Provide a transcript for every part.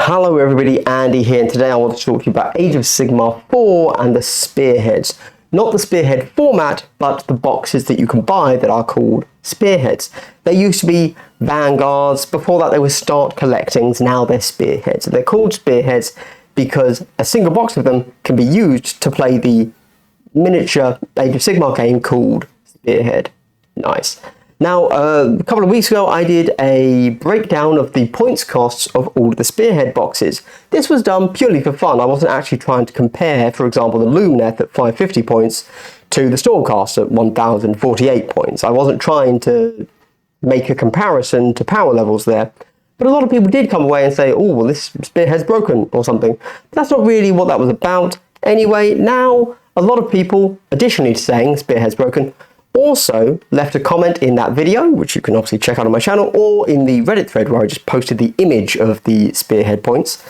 Hello everybody, Andy here, and today I want to talk to you about Age of Sigmar 4 and the Spearheads. Not the Spearhead format, but the boxes that you can buy that are called Spearheads. They used to be Vanguards, before that they were Start Collectings, now they're Spearheads. They're called Spearheads because a single box of them can be used to play the miniature Age of Sigmar game called Spearhead. Nice. Now, a couple of weeks ago, I did a breakdown of the points costs of all of the Spearhead boxes. This was done purely for fun. I wasn't actually trying to compare, for example, the Lumineth at 550 points to the Stormcast at 1048 points. I wasn't trying to make a comparison to power levels there. But a lot of people did come away and say, oh, well, this Spearhead's broken or something. But that's not really what that was about. Anyway, now a lot of people, additionally to saying Spearhead's broken, also left a comment in that video, which you can obviously check out on my channel, or in the Reddit thread where I just posted the image of the Spearhead points,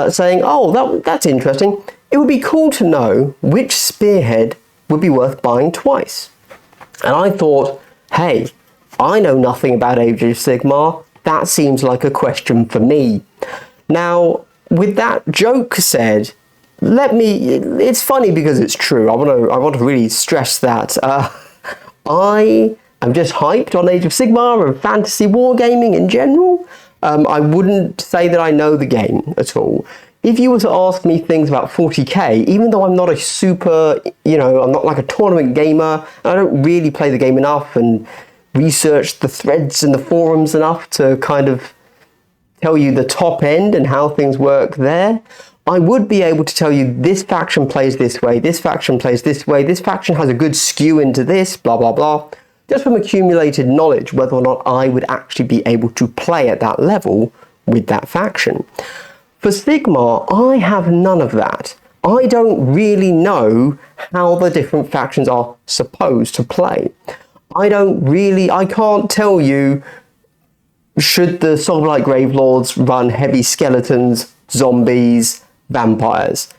saying, oh, that's interesting. It would be cool to know which Spearhead would be worth buying twice. And I thought, hey, I know nothing about Age of Sigmar. That seems like a question for me. Now, with that joke said, it's funny because it's true. I want to really stress that. I am just hyped on Age of Sigmar and fantasy wargaming in general. I wouldn't say that I know the game at all. If you were to ask me things about 40k, even though I'm not a super, I'm not like a tournament gamer, and I don't really play the game enough and research the threads and the forums enough to kind of tell you the top end and how things work there, I would be able to tell you this faction plays this way, this faction plays this way, this faction has a good skew into this, blah, blah, blah. Just from accumulated knowledge, whether or not I would actually be able to play at that level with that faction. For Sigmar, I have none of that. I don't really know how the different factions are supposed to play. I can't tell you, should the Soulblight Gravelords run heavy skeletons, zombies, vampires?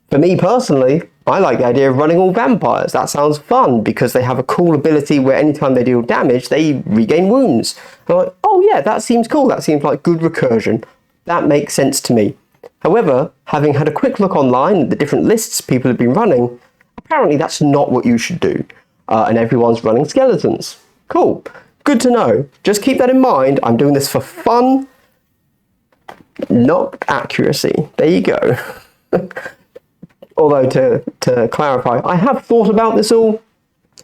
For me personally, I like the idea of running all vampires. That sounds fun because they have a cool ability where anytime they deal damage, they regain wounds. And I'm like, oh yeah, that seems cool. That seems like good recursion. That makes sense to me. However, having had a quick look online at the different lists people have been running, apparently that's not what you should do. And everyone's running skeletons. Cool. Good to know. Just keep that in mind. I'm doing this for fun, not accuracy. There you go. Although to clarify, I have thought about this all,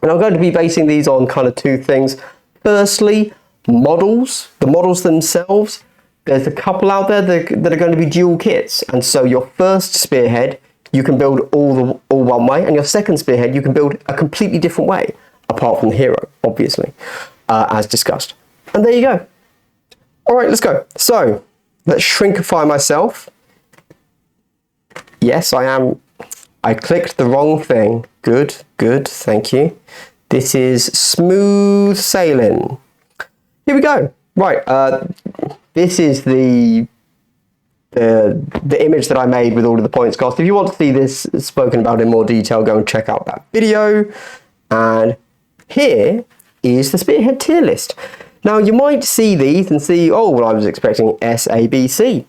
and I'm going to be basing these on kind of two things. Firstly, models. The models themselves. There's a couple out there that are going to be dual kits, and so your first Spearhead you can build all one way, and your second Spearhead you can build a completely different way, apart from the hero, obviously, as discussed. And there you go. All right, let's go. So let's shrinkify myself. Yes, I am. I clicked the wrong thing. Good, thank you. This is smooth sailing. Here we go. Right, this is the image that I made with all of the points cost. If you want to see this spoken about in more detail, go and check out that video. And here is the Spearhead tier list. Now, you might see these and see, oh, well, I was expecting S, A, B, C.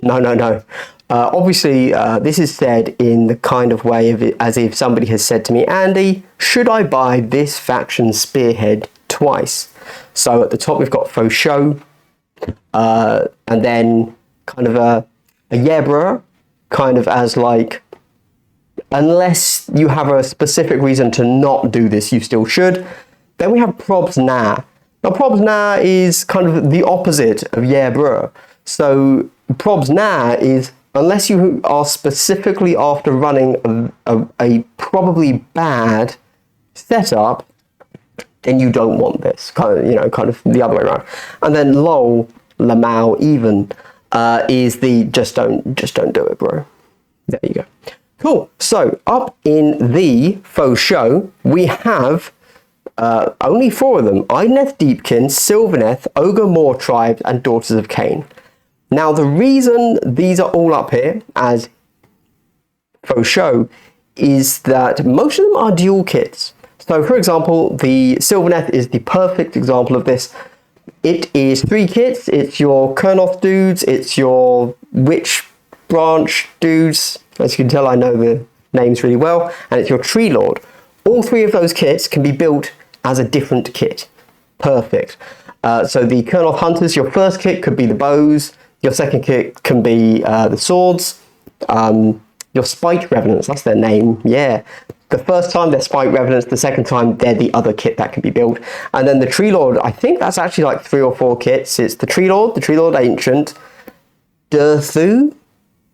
No. Obviously, this is said in the kind of way of it, as if somebody has said to me, Andy, should I buy this faction Spearhead twice? So at the top, we've got Faux Show, and then kind of a Yebra, kind of as like, unless you have a specific reason to not do this, you still should. Then we have Probs Nah. Now, Probs Nah is kind of the opposite of Yebra. So Probs Nah is, unless you are specifically after running a probably bad setup, then you don't want this. Kind of the other way around. And then Lol, Lamau, even is the just don't do it, bro. There you go. Cool. So up in the Faux Show, we have only 4 of them: Idoneth Deepkin, Sylvaneth, Ogre Mawtribe, and Daughters of Cain. Now, the reason these are all up here as Faux Show is that most of them are dual kits. So, for example, the Sylvaneth is the perfect example of this. It is 3 kits. It's your Kurnoth dudes, it's your Witch Branch dudes. As you can tell, I know the names really well. And it's your Tree Lord. All 3 of those kits can be built as a different kit. Perfect. So the Kurnoth Hunters, your first kit could be the bows. Your second kit can be the swords. Your Spiked Revenants, that's their name, yeah. The first time they're Spiked Revenants, the second time they're the other kit that can be built. And then the Tree Lord, I think that's actually like 3 or 4 kits. It's the Tree Lord Ancient, Durthu,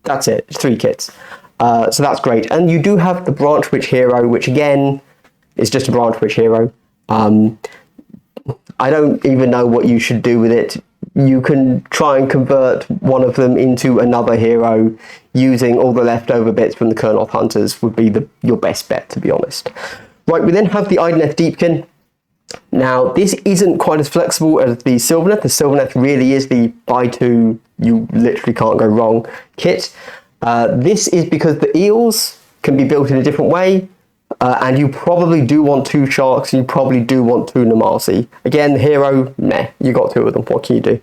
that's it, 3 kits. So that's great. And you do have the Branch Witch Hero, which again is just a Branch Witch Hero. I don't even know what you should do with it. You can try and convert one of them into another hero using all the leftover bits from the Kurnoth Hunters would be your best bet, to be honest. Right, we then have the Idoneth Deepkin. Now, this isn't quite as flexible as the Sylvaneth. The Sylvaneth really is the buy 2, you literally can't go wrong kit. This is because the eels can be built in a different way. And you probably do want 2 sharks, and you probably do want 2 Namarsi. Again, the hero, meh, you got 2 of them, what can you do?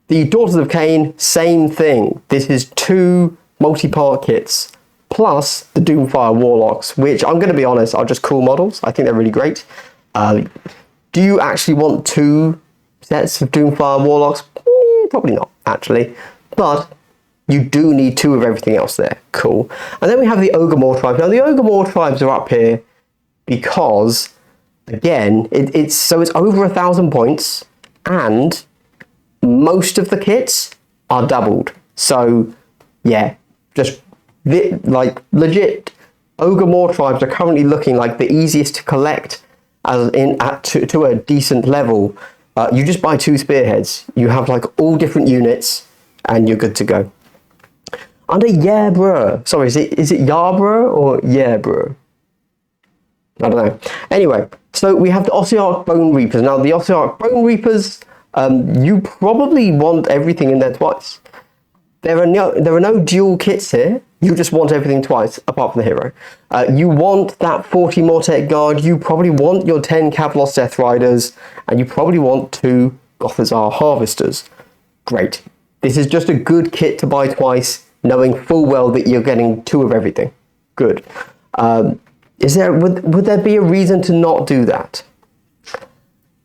The Daughters of Khaine, same thing. This is 2 multi-part kits, plus the Doomfire Warlocks, which I'm going to be honest, are just cool models. I think they're really great. Do you actually want 2 sets of Doomfire Warlocks? Probably not, actually. But you do need 2 of everything else there. Cool. And then we have the Ogre tribes. Now, the Ogre tribes are up here because, again, it's over 1,000 points, and most of the kits are doubled. So, yeah, just like legit, Ogre tribes are currently looking like the easiest to collect to a decent level. You just buy 2 spearheads. You have like all different units, and you're good to go. Under Yabra, sorry, is it Yabra or Yabra? I don't know. Anyway, so we have the Ossiarch Bone Reapers. Now, the Ossiarch Bone Reapers, you probably want everything in there twice. There are no dual kits here. You just want everything twice, apart from the hero. You want that 40 Mortek Guard. You probably want your 10 Kavalos Death Riders, and you probably want 2 Gothizzar Harvesters. Great. This is just a good kit to buy twice, knowing full well that you're getting 2 of everything. Good. Would there be a reason to not do that?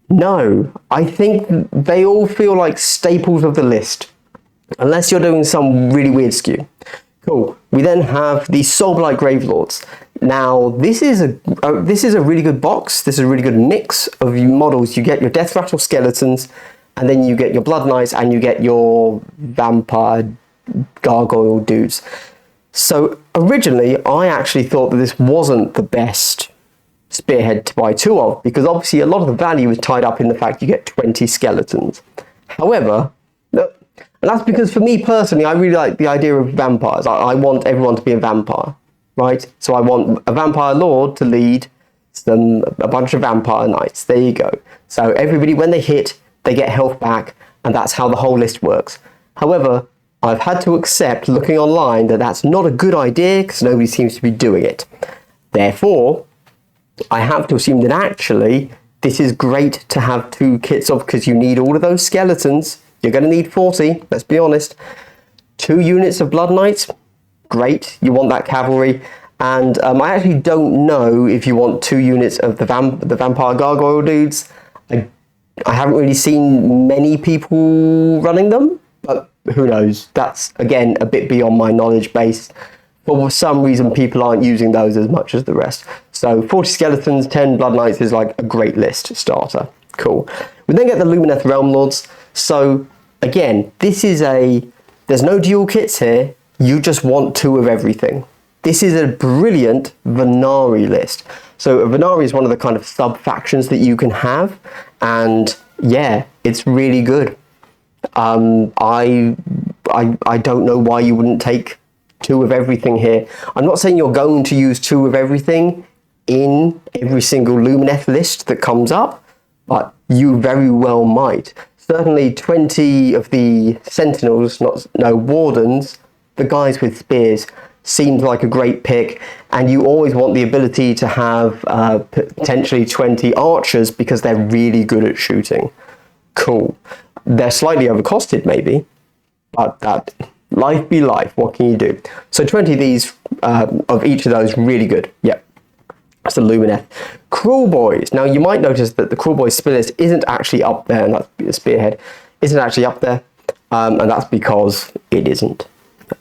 No. I think they all feel like staples of the list, unless you're doing some really weird skew. Cool. We then have the Soulblight Gravelords. Now, this is a really good box. This is a really good mix of models. You get your Death Rattle Skeletons, and then you get your Blood Knights, and you get your Vampire Gargoyle dudes. So originally I actually thought that this wasn't the best spearhead to buy 2 of, because obviously a lot of the value is tied up in the fact you get 20 skeletons. However, and that's because for me personally, I really like the idea of vampires. I want everyone to be a vampire, right? So I want a vampire lord to lead a bunch of vampire knights. There you go. So everybody, when they hit, they get health back, and that's how the whole list works. However, I've had to accept, looking online, that that's not a good idea because nobody seems to be doing it. Therefore, I have to assume that actually this is great to have 2 kits of, because you need all of those skeletons. You're going to need 40, let's be honest. 2 units of Blood Knights, great. You want that cavalry. And I actually don't know if you want 2 units of the Vampire Gargoyle dudes. I haven't really seen many people running them, but who knows? That's, again, a bit beyond my knowledge base. For some reason, people aren't using those as much as the rest. So 40 skeletons, 10 Blood Knights is like a great list starter. Cool. We then get the Lumineth Realm Lords. So, again, there's no dual kits here. You just want 2 of everything. This is a brilliant Venari list. So Venari is one of the kind of sub-factions that you can have. And, yeah, it's really good. I don't know why you wouldn't take 2 of everything here. I'm not saying you're going to use 2 of everything in every single Lumineth list that comes up, but you very well might. Certainly 20 of the Sentinels, Wardens, the guys with spears, seems like a great pick, and you always want the ability to have potentially 20 archers because they're really good at shooting. cool. They're slightly overcosted maybe, but that life be life. What can you do? So 20 of these, of each of those, really good. Yep. That's the Lumineth. Kruleboyz. Now you might notice that the Kruleboyz spearhead isn't actually up there, and that's the spearhead isn't actually up there, and that's because it isn't.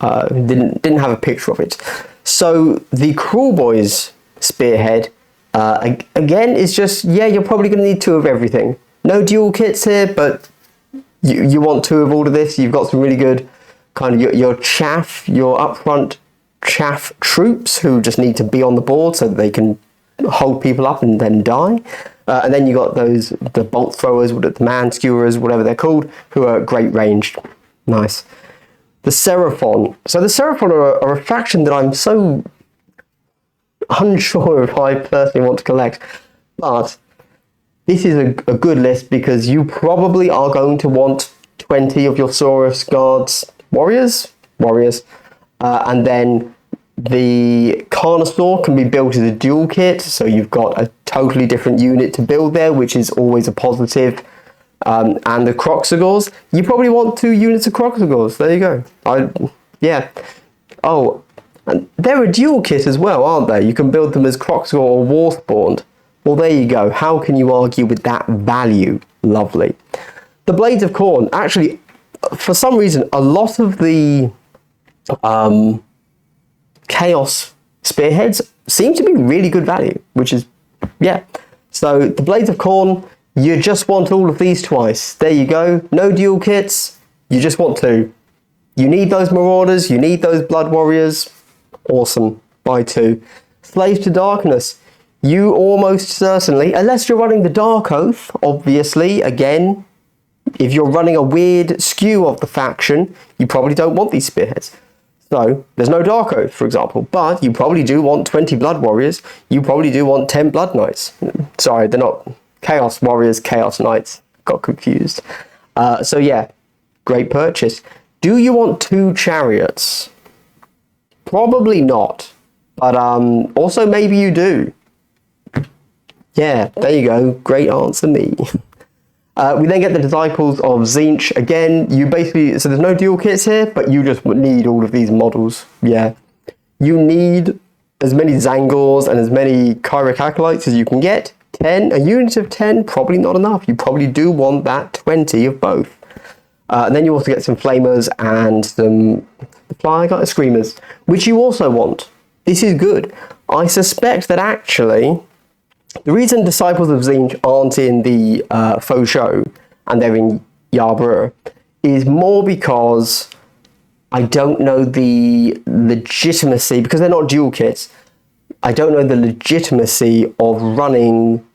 Didn't have a picture of it. So the Kruleboyz spearhead again is just, yeah, you're probably going to need 2 of everything. No dual kits here, but you want 2 of all of this. You've got some really good kind of your upfront chaff troops who just need to be on the board so that they can hold people up and then die. And then you got the bolt throwers, the man skewers, whatever they're called, who are great ranged. Nice. The Seraphon. So the Seraphon are a faction that I'm so unsure if I personally want to collect. But this is a good list because you probably are going to want 20 of your Saurus Guards warriors. And then the Carnosaur can be built as a dual kit, so you've got a totally different unit to build there, which is always a positive. And the Kroxigors, you probably want 2 units of Kroxigors. There you go. Yeah. Oh, and they're a dual kit as well, aren't they? You can build them as Kroxigor or Warspawned. Well, there you go. How can you argue with that value? Lovely. The Blades of Khorne. Actually, for some reason, a lot of the Chaos spearheads seem to be really good value, which is, yeah. So the Blades of Khorne, you just want all of these twice. There you go. No dual kits. You just want 2. You need those Marauders. You need those Blood Warriors. Awesome. Buy 2. Slaves to Darkness. You almost certainly, unless you're running the Dark Oath, obviously, again, if you're running a weird skew of the faction, you probably don't want these spearheads. So, there's no Dark Oath, for example, but you probably do want 20 Blood Warriors. You probably do want 10 Blood Knights. Sorry, they're not Chaos Warriors, Chaos Knights. Got confused. So yeah, great purchase. Do you want 2 Chariots? Probably not, but also maybe you do. Yeah, there you go. Great answer, me. We then get the Disciples of Tzeentch. Again, you basically, so there's no dual kits here, but you just need all of these models. Yeah. You need as many Tzaangors and as many Kyric Acolytes as you can get. 10, a unit of 10, probably not enough. You probably do want that 20 of both. And then you also get some Flamers and some Screamers, which you also want. This is good. I suspect that actually, the reason Disciples of Tzeentch aren't in the faux show and they're in Yarborough is more because I don't know the legitimacy, because they're not dual kits, I don't know the legitimacy of running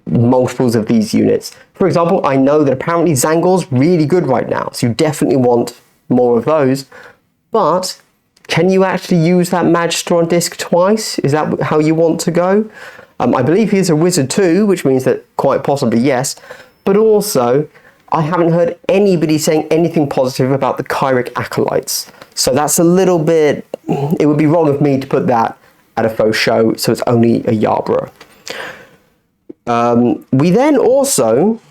multiples of these units. For example, I know that apparently Tzaangor's really good right now, so you definitely want more of those, but can you actually use that Magister on disc twice? Is that how you want to go? I believe he's a wizard too, which means that quite possibly yes, but also I haven't heard anybody saying anything positive about the Kyric Acolytes, so that's a little bit, it would be wrong of me to put that at a faux show, so it's only a Yarborough. We then also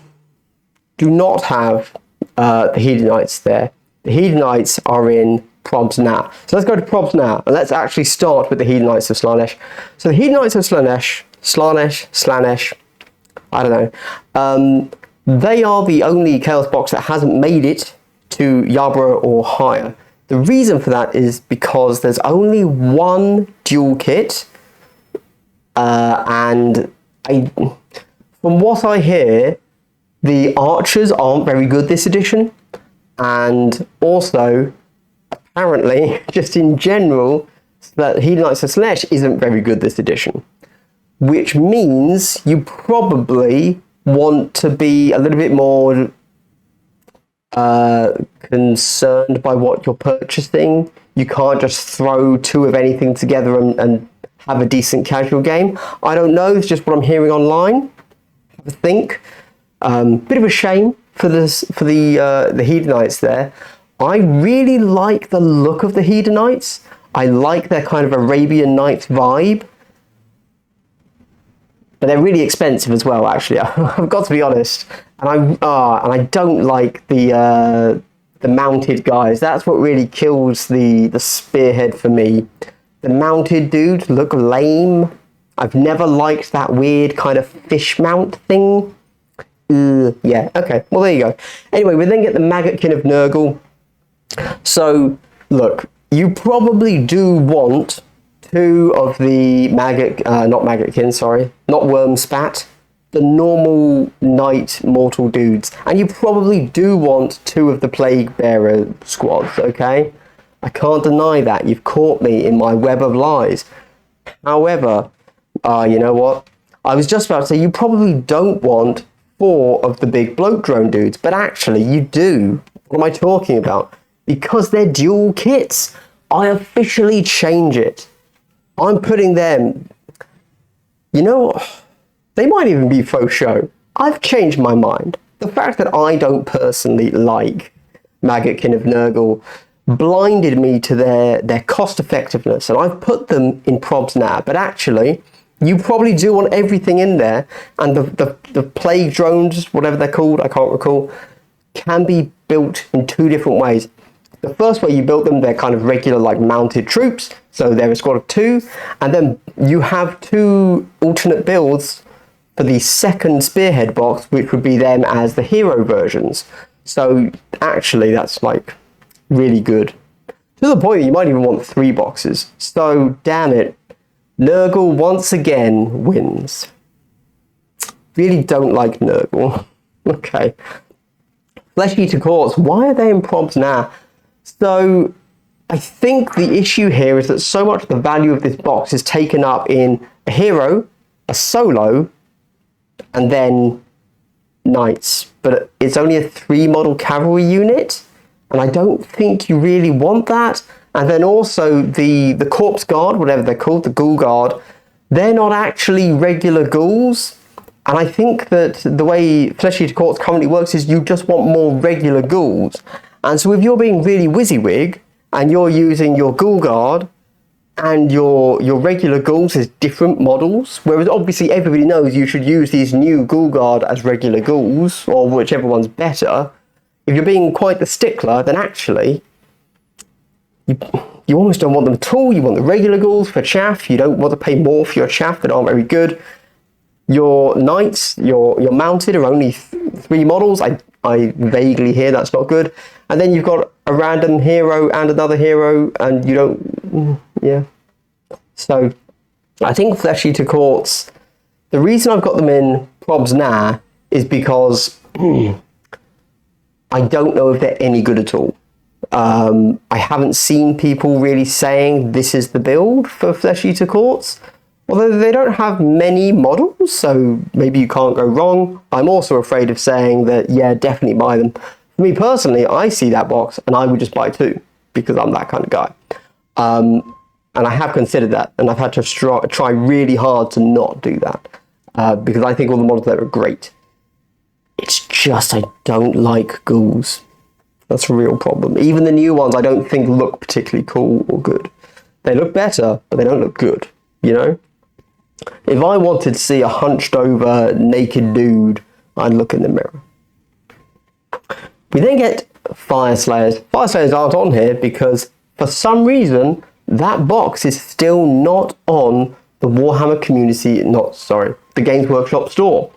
do not have the Hedonites there. The Hedonites are in Probs now. So let's go to Probs now, and let's actually start with the Hedonites of Slaanesh. So the Hedonites of Slaanesh, I don't know. They are the only Chaos box that hasn't made it to Yarborough or higher. The reason for that is because there's only one dual kit, and from what I hear, the archers aren't very good this edition, and also apparently, just in general, that Hedonites of Slaanesh isn't very good this edition, which means you probably want to be a little bit more concerned by what you're purchasing. You can't just throw 2 of anything together and have a decent casual game. I don't know, it's just what I'm hearing online. Have a think. Bit of a shame for the Hedonites there. I really like the look of the Hedonites. I like their kind of Arabian Nights vibe. But they're really expensive as well, actually. I've got to be honest. And I don't like the mounted guys. That's what really kills the spearhead for me. The mounted dudes look lame. I've never liked that weird kind of fish mount thing. Yeah, okay. Well, there you go. Anyway, we then get the Maggotkin of Nurgle. So, look, you probably do want two of the not Maggotkin, sorry, not Wormspat, the normal knight mortal dudes. And you probably do want two of the Plague Bearer squads, okay? I can't deny that. You've caught me in my web of lies. However, you know what? I was just about to say you probably don't want 4 of the big bloke drone dudes, but actually you do. What am I talking about? Because they're dual kits. I officially change it. I'm putting them... You know, they might even be faux show. I've changed my mind. The fact that I don't personally like Maggotkin of Nurgle blinded me to their cost effectiveness, and I've put them in probs now. But actually, you probably do want everything in there, and the plague drones, whatever they're called, I can't recall, can be built in 2 different ways. The first way you built them, they're kind of regular, like mounted troops, so they're a squad of 2, and then you have 2 alternate builds for the second spearhead box, which would be them as the hero versions. So actually, that's like really good. To the point that you might even want 3 boxes. So damn it, Nurgle once again wins. Really don't like Nurgle. Okay. Flesh Eater Courts, why are they in probs now? So I think the issue here is that so much of the value of this box is taken up in a hero, a solo, and then knights. But it's only a 3 model cavalry unit, and I don't think you really want that. And then also the Corpse Guard, whatever they're called, the Ghoul Guard, they're not actually regular ghouls. And I think that the way Flesh Eater Courts currently works is you just want more regular ghouls. And so if you're being really WYSIWYG and you're using your Ghoul Guard and your regular ghouls as different models, whereas obviously everybody knows you should use these new Ghoul Guard as regular ghouls, or whichever one's better, if you're being quite the stickler, then actually you almost don't want them at all. You want the regular ghouls for chaff. You don't want to pay more for your chaff that aren't very good. Your knights, your mounted are only 3 models. I vaguely hear that's not good. And then you've got a random hero and another hero, and you don't... Yeah. So, I think Flesh Eater Courts... The reason I've got them in probs now is because I don't know if they're any good at all. I haven't seen people really saying this is the build for Flesh Eater Courts. Although they don't have many models, so maybe you can't go wrong. I'm also afraid of saying that, yeah, definitely buy them. For me personally, I see that box and I would just buy 2 because I'm that kind of guy. And I have considered that, and I've had to try really hard to not do that because I think all the models there are great. It's just I don't like ghouls. That's a real problem. Even the new ones I don't think look particularly cool or good. They look better, but they don't look good, you know? If I wanted to see a hunched over naked dude, I'd look in the mirror. We then get Fire Slayers. Fire Slayers aren't on here because for some reason that box is still not on the Warhammer community, the Games Workshop store.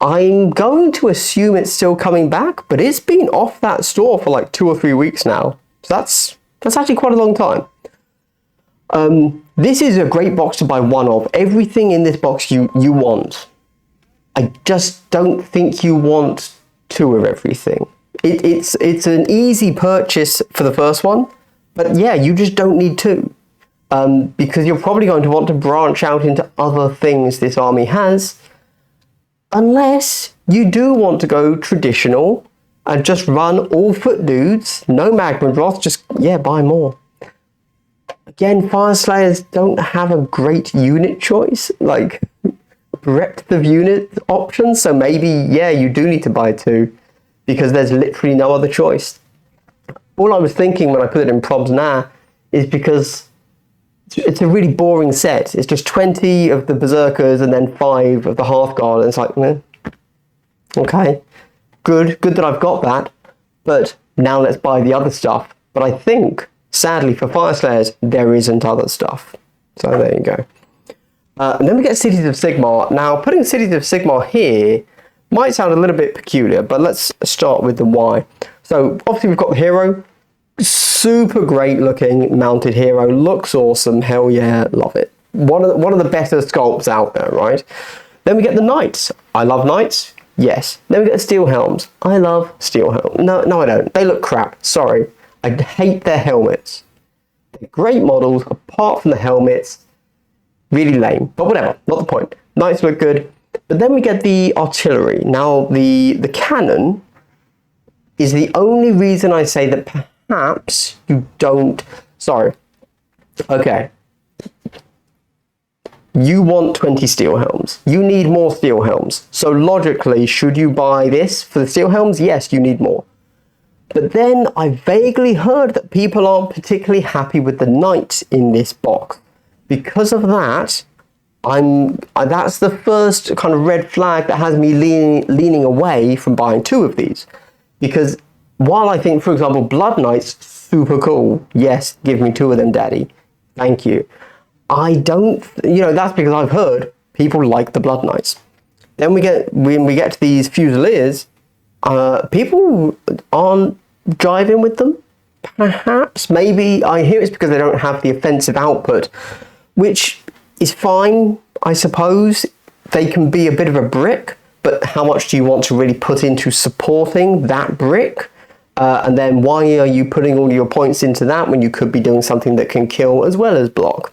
I'm going to assume it's still coming back, but it's been off that store for like 2 or 3 weeks now. So that's actually quite a long time. This is a great box to buy 1 of. Everything in this box you want. I just don't think you want 2 of everything. It's an easy purchase for the first one, but yeah, you just don't need 2. Because you're probably going to want to branch out into other things this army has, unless you do want to go traditional and just run all foot dudes, no Magmadroth, just, yeah, buy more. Again, Fire Slayers don't have a great unit choice, like breadth of unit options, so maybe, yeah, you do need to buy 2 because there's literally no other choice. All I was thinking when I put it in probs now is because it's a really boring set. It's just 20 of the Berserkers and then 5 of the Hearthguard, and it's like, man, Okay, good that I've got that, but now let's buy the other stuff. But I think, sadly for Fyreslayers, there isn't other stuff. So there you go. And then we get Cities of Sigmar. Now, putting Cities of Sigmar here might sound a little bit peculiar, but let's start with the why. So obviously we've got the hero. Super great looking mounted hero. Looks awesome. Hell yeah, love it. One of the better sculpts out there, right? Then we get the knights. I love knights. Yes. Then we get the steel helms. I love steel helms. No, I don't. They look crap. Sorry. I hate their helmets. They're great models, apart from the helmets. Really lame. But whatever. Not the point. Knights look good. But then we get the artillery. Now, the cannon is the only reason I say that perhaps you don't... Sorry. Okay. You want 20 steel helms. You need more steel helms. So logically, should you buy this for the steel helms? Yes, you need more. But then I vaguely heard that people aren't particularly happy with the knights in this box. Because of that, that's the first kind of red flag that has me leaning away from buying two of these. Because while I think, for example, Blood Knights, super cool. Yes, give me two of them, daddy. Thank you. I don't, that's because I've heard people like the Blood Knights. Then when we get to these Fusiliers, people aren't jiving with them. Perhaps, maybe, I hear it's because they don't have the offensive output, which is fine, I suppose. They can be a bit of a brick, but how much do you want to really put into supporting that brick? And then why are you putting all your points into that when you could be doing something that can kill as well as block?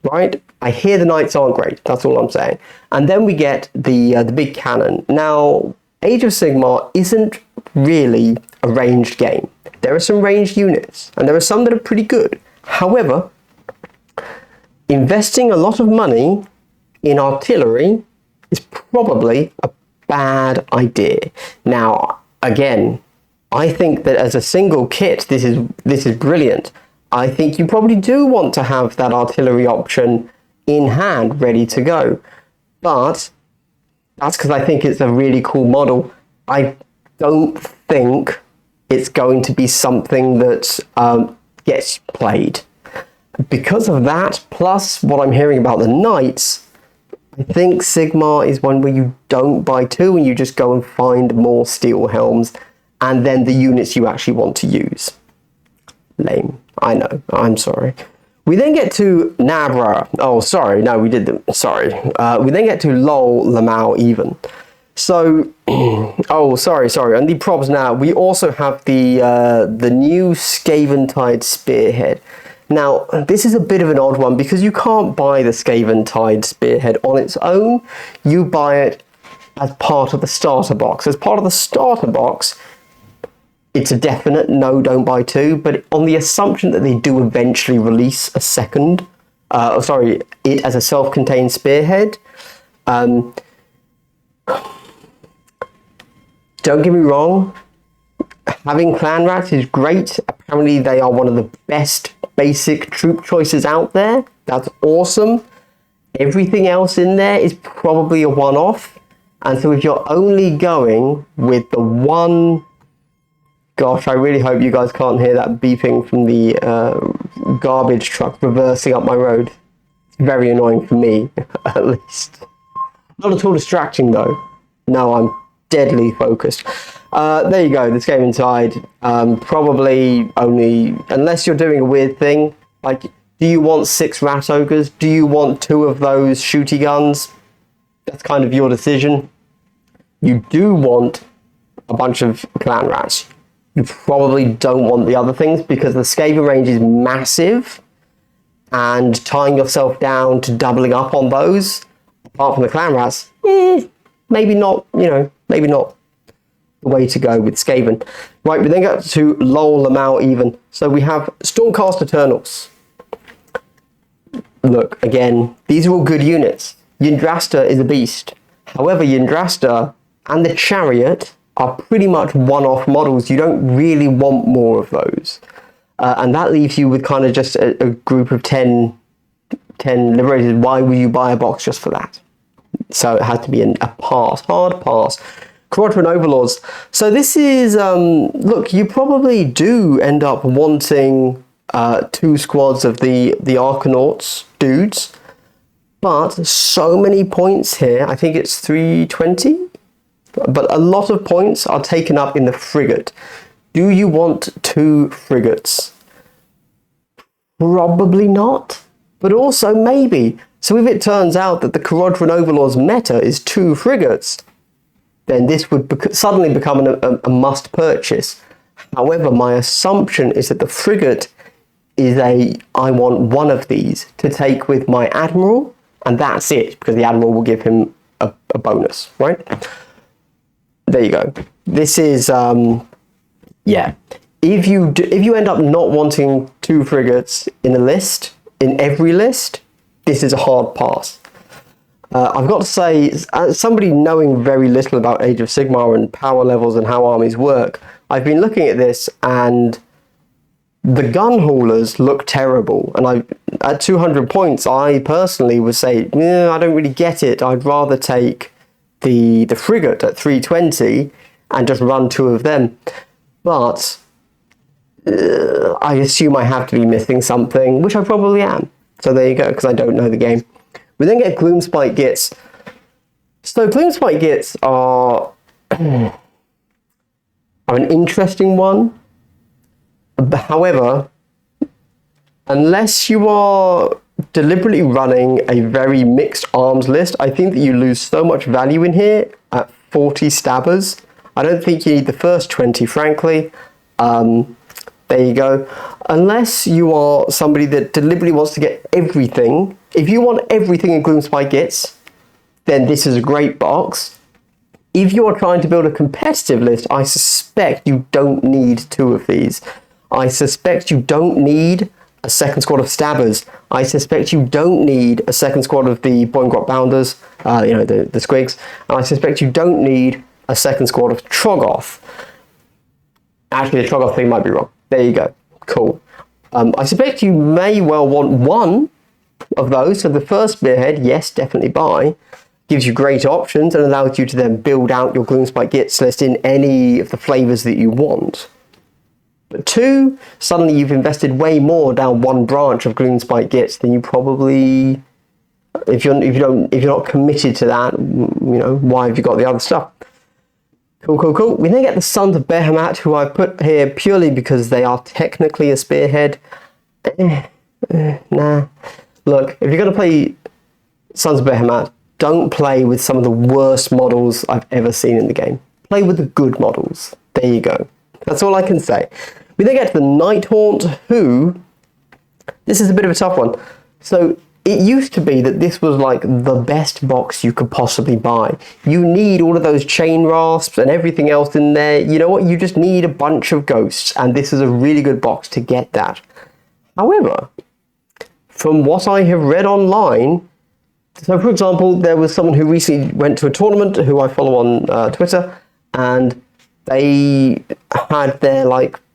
Right? I hear the knights aren't great. That's all I'm saying. And then we get the big cannon. Now, Age of Sigmar isn't really a ranged game. There are some ranged units, and there are some that are pretty good. However, investing a lot of money in artillery is probably a bad idea. Now, again, I think that as a single kit, this is brilliant. I think you probably do want to have that artillery option in hand, ready to go. But that's because I think it's a really cool model. I don't think it's going to be something that gets played. Because of that, plus what I'm hearing about the knights, I think Sigmar is one where you don't buy two and you just go and find more steel helms and then the units you actually want to use. Lame. I know. I'm sorry. We then get to Nabra. Oh, sorry. No, we did them. Sorry. We then get to Lol Lamau even. So, oh, sorry. And the probs now. We also have the new Scaventide Spearhead. Now, this is a bit of an odd one because you can't buy the Scaventide Spearhead on its own. You buy it as part of the starter box. As part of the starter box, it's a definite no, don't buy two, but on the assumption that they do eventually release a second, it as a self-contained spearhead. Don't get me wrong, having clan rats is great. Apparently they are one of the best basic troop choices out there. That's awesome. Everything else in there is probably a one-off. And so if you're only going with the one... Gosh, I really hope you guys can't hear that beeping from the garbage truck reversing up my road. It's very annoying for me, at least. Not at all distracting, though. No, I'm deadly focused. There you go, this game inside. Probably only, unless you're doing a weird thing, like, do you want 6 rat ogres? Do you want 2 of those shooty guns? That's kind of your decision. You do want a bunch of clan rats. You probably don't want the other things because the Skaven range is massive, and tying yourself down to doubling up on those, apart from the clan rats, maybe not, maybe not the way to go with Skaven. Right, we then get to Lol Lamau even. So we have Stormcast Eternals. Look, again, these are all good units. Yndrasta is a beast. However, Yndrasta and the Chariot are pretty much one-off models. You don't really want more of those. And that leaves you with kind of just a group of 10 Liberators. Why would you buy a box just for that? So it has to be a pass, hard pass. Karaudran Overlords. So this is, look, you probably do end up wanting 2 squads of the Arkanauts dudes, but so many points here. I think it's 320, but a lot of points are taken up in the frigate. Do you want 2 frigates? Probably not, but also maybe. So if it turns out that the Karaudran Overlords meta is 2 frigates, then this would suddenly become a must purchase. However, my assumption is that the frigate is I want 1 of these to take with my admiral, and that's it, because the admiral will give him a bonus, right? There you go. This is, yeah. If you end up not wanting 2 frigates in a list, in every list, this is a hard pass. I've got to say, as somebody knowing very little about Age of Sigmar and power levels and how armies work, I've been looking at this and the gun haulers look terrible. And at 200 points, I personally would say, I don't really get it. I'd rather take the frigate at 320 and just run 2 of them. But I assume I have to be missing something, which I probably am. So there you go, because I don't know the game. We then get Gloomspite Gits. So Gloomspite Gits are an interesting one. However, unless you are deliberately running a very mixed arms list, I think that you lose so much value in here at 40 stabbers. I don't think you need the first 20, frankly. There you go. Unless you are somebody that deliberately wants to get everything. If you want everything in Gloomspite Gits, then this is a great box. If you are trying to build a competitive list, I suspect you don't need 2 of these. I suspect you don't need a second squad of Stabbers. I suspect you don't need a second squad of the Boingrot Bounders, the Squigs. And I suspect you don't need a second squad of Troggoth. Actually, the Troggoth thing might be wrong. There you go. Cool. I suspect you may well want 1 of those. So the first Spearhead, yes, definitely buy. Gives you great options and allows you to then build out your Gloomspite Gits list in any of the flavors that you want. But 2, suddenly you've invested way more down 1 branch of Gloomspite Gits than you probably, if you're not committed to that, why have you got the other stuff? Cool. We then get the Sons of Behemat, who I put here purely because they are technically a spearhead. Nah. Look, if you're going to play Sons of Behemat, don't play with some of the worst models I've ever seen in the game. Play with the good models. There you go. That's all I can say. We then get to the Nighthaunt, who... This is a bit of a tough one. So, it used to be that this was like the best box you could possibly buy. You need all of those chain rasps and everything else in there. You know what? You just need a bunch of ghosts, and this is a really good box to get that. However, from what I have read online, so for example, there was someone who recently went to a tournament who I follow on Twitter, and they had their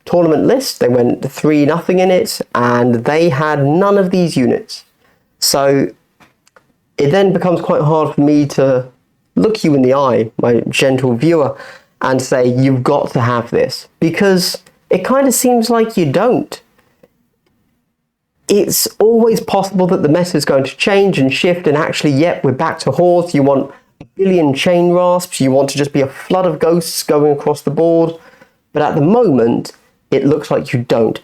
tournament list. They went 3-0 in it, and they had none of these units. So it then becomes quite hard for me to look you in the eye, my gentle viewer, and say, you've got to have this. Because it kind of seems like you don't. It's always possible that the meta is going to change and shift, and actually, yep, we're back to Hordes. You want a billion chain rasps, you want to just be a flood of ghosts going across the board. But at the moment, it looks like you don't.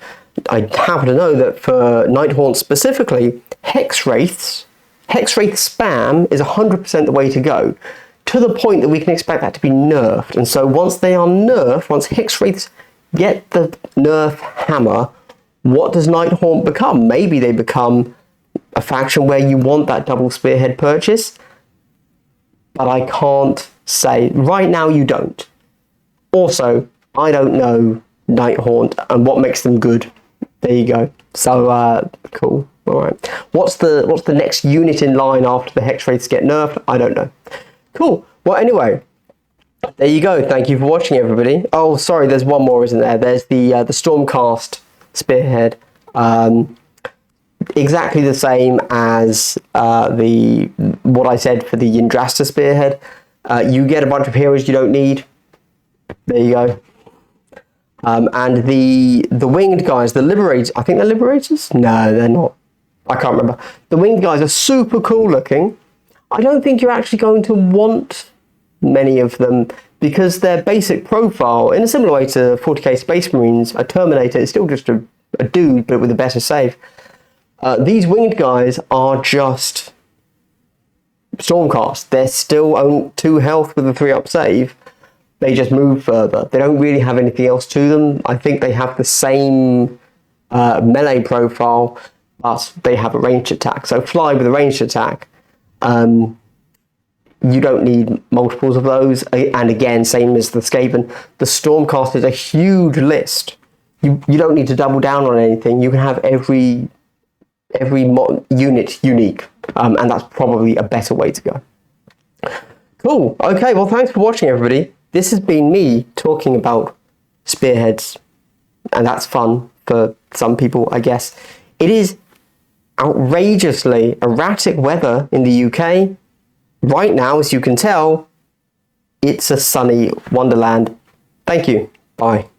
I happen to know that for Nighthaunt specifically, Hexwraith spam is 100% the way to go, to the point that we can expect that to be nerfed. And so once they are nerfed, once Hexwraiths get the nerf hammer, what does Nighthaunt become? Maybe they become a faction where you want that double spearhead purchase, but I can't say. Right now you don't. Also, I don't know Nighthaunt and what makes them good. There you go. So, cool. All right. What's the next unit in line after the Hexwraiths get nerfed? I don't know. Cool. Well, anyway, there you go. Thank you for watching, everybody. Oh, sorry, there's one more, isn't there? There's the Stormcast Spearhead. exactly the same as what I said for the Yndrasta spearhead. You get a bunch of heroes you don't need. There you go. And the winged guys, the Liberators, I think they're Liberators? No, they're not. I can't remember. The winged guys are super cool looking. I don't think you're actually going to want many of them because their basic profile, in a similar way to 40k Space Marines, a Terminator is still just a dude, but with a better save. These winged guys are just Stormcast. They're still on 2 health with a 3-up save. They just move further. They don't really have anything else to them. I think they have the same melee profile, but they have a ranged attack. So fly with a ranged attack. You don't need multiples of those. And again, same as the Skaven, the Stormcast is a huge list. You don't need to double down on anything. You can have every unit unique, and that's probably a better way to go. Cool. Okay, well, thanks for watching, everybody. This has been me talking about spearheads, and that's fun for some people, I guess. It is outrageously erratic weather in the UK. Right now, as you can tell, it's a sunny wonderland. Thank you. Bye.